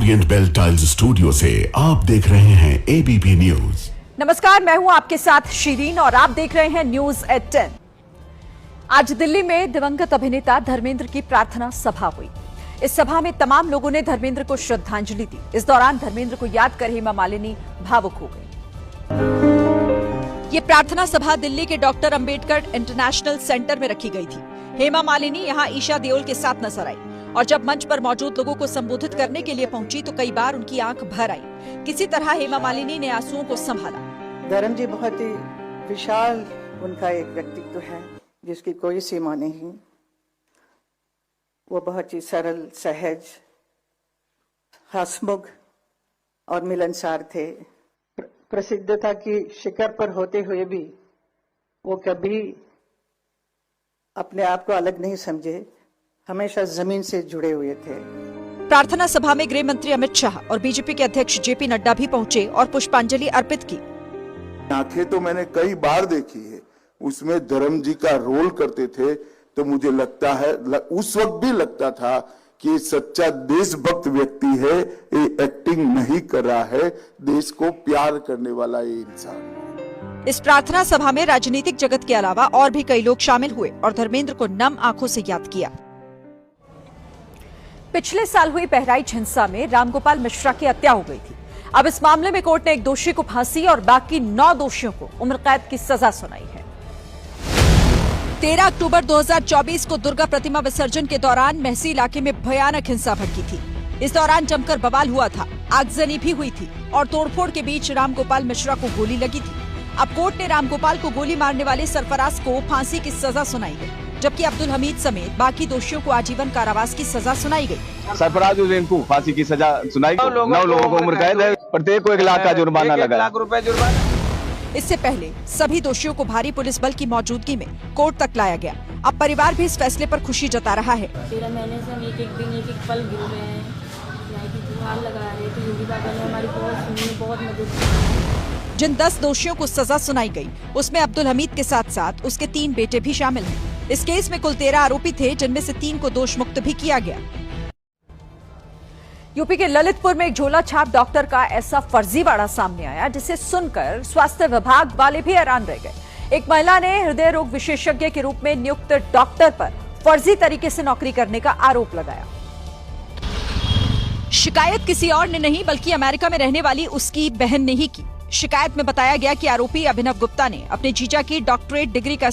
Orient bell tiles studio से आप देख रहे हैं एबीपी न्यूज। नमस्कार, मैं हूं आपके साथ शीरीन और आप देख रहे हैं न्यूज एट 10। आज दिल्ली में दिवंगत अभिनेता धर्मेंद्र की प्रार्थना सभा हुई। इस सभा में तमाम लोगों ने धर्मेंद्र को श्रद्धांजलि दी। इस दौरान धर्मेंद्र को याद कर हेमा मालिनी भावुक हो गई। ये प्रार्थना सभा दिल्ली के डॉक्टर अंबेडकर इंटरनेशनल सेंटर में रखी गई थी। हेमा मालिनी यहां ईशा देओल के साथ नजर आई और जब मंच पर मौजूद लोगों को संबोधित करने के लिए पहुंची तो कई बार उनकी आंख भर आई। किसी तरह हेमा मालिनी ने आंसुओं को संभाला। धर्म जी बहुत ही विशाल उनका एक व्यक्तित्व है जिसकी कोई सीमा नहीं। वो बहुत ही सरल, सहज, हंसमुख और मिलनसार थे। प्रसिद्धता की शिखर पर होते हुए भी वो कभी अपने आप को अलग नहीं समझे, हमेशा जमीन से जुड़े हुए थे। प्रार्थना सभा में गृह मंत्री अमित शाह और बीजेपी के अध्यक्ष जेपी नड्डा भी पहुंचे और पुष्पांजलि अर्पित की। आंखें तो मैंने कई बार देखी है, उसमें धर्म जी का रोल करते थे तो मुझे लगता है उस वक्त भी लगता था कि सच्चा देशभक्त व्यक्ति है, ये एक्टिंग नहीं कर रहा है, देश को प्यार करने वाला ये इंसान। इस प्रार्थना सभा में राजनीतिक जगत के अलावा और भी कई लोग शामिल हुए और धर्मेंद्र को नम आंखों से याद किया। पिछले साल हुई बहराइच हिंसा में रामगोपाल मिश्रा की हत्या हो गई थी। अब इस मामले में कोर्ट ने एक दोषी को फांसी और बाकी 9 दोषियों को उम्र कैद की सजा सुनाई है। 13 अक्टूबर 2024 को दुर्गा प्रतिमा विसर्जन के दौरान महसी इलाके में भयानक हिंसा भड़की थी। इस दौरान जमकर बवाल हुआ था, आगजनी भी हुई थी और तोड़फोड़ के बीच रामगोपाल मिश्रा को गोली लगी थी। अब कोर्ट ने रामगोपाल को गोली मारने वाले सरफराज को फांसी की सजा सुनाई गई, जबकि अब्दुल हमीद समेत बाकी दोषियों को आजीवन कारावास की सजा सुनाई गई। सरफराज हुसैन को फांसी की सजा सुनाई, 9 लोगों को उम्र कैद है, प्रत्येक को 1 लाख का जुर्माना लगा। 1 लाख रुपए जुर्माना। इससे पहले सभी दोषियों को भारी पुलिस बल की मौजूदगी में कोर्ट तक लाया गया। अब परिवार भी इस फैसले पर खुशी जता रहा है। 13 महीने से हम एक दिन एक पल गिर रहे हैं, गुहार लगा रहे थे। योगी बाबा ने हमारी बहुत मदद की। जिन 10 दोषियों को सजा सुनाई गई उसमें अब्दुल हमीद के साथ साथ उसके 3 बेटे भी शामिल हैं। इस केस में कुल 13 आरोपी थे, जिनमें से 3 को दोष मुक्त भी किया गया। यूपी के ललितपुर में एक झोला छाप डॉक्टर का ऐसा फर्जीवाड़ा सामने आया जिसे सुनकर स्वास्थ्य विभाग वाले भी हैरान रह गए। एक महिला ने हृदय रोग विशेषज्ञ के रूप में नियुक्त डॉक्टर पर फर्जी तरीके से नौकरी करने का आरोप लगाया। शिकायत किसी और ने नहीं बल्कि अमेरिका में रहने वाली उसकी बहन ने ही की। शिकायत में बताया गया कि आरोपी अभिनव गुप्ता ने अपने जीजा की डॉक्टरेट डिग्री का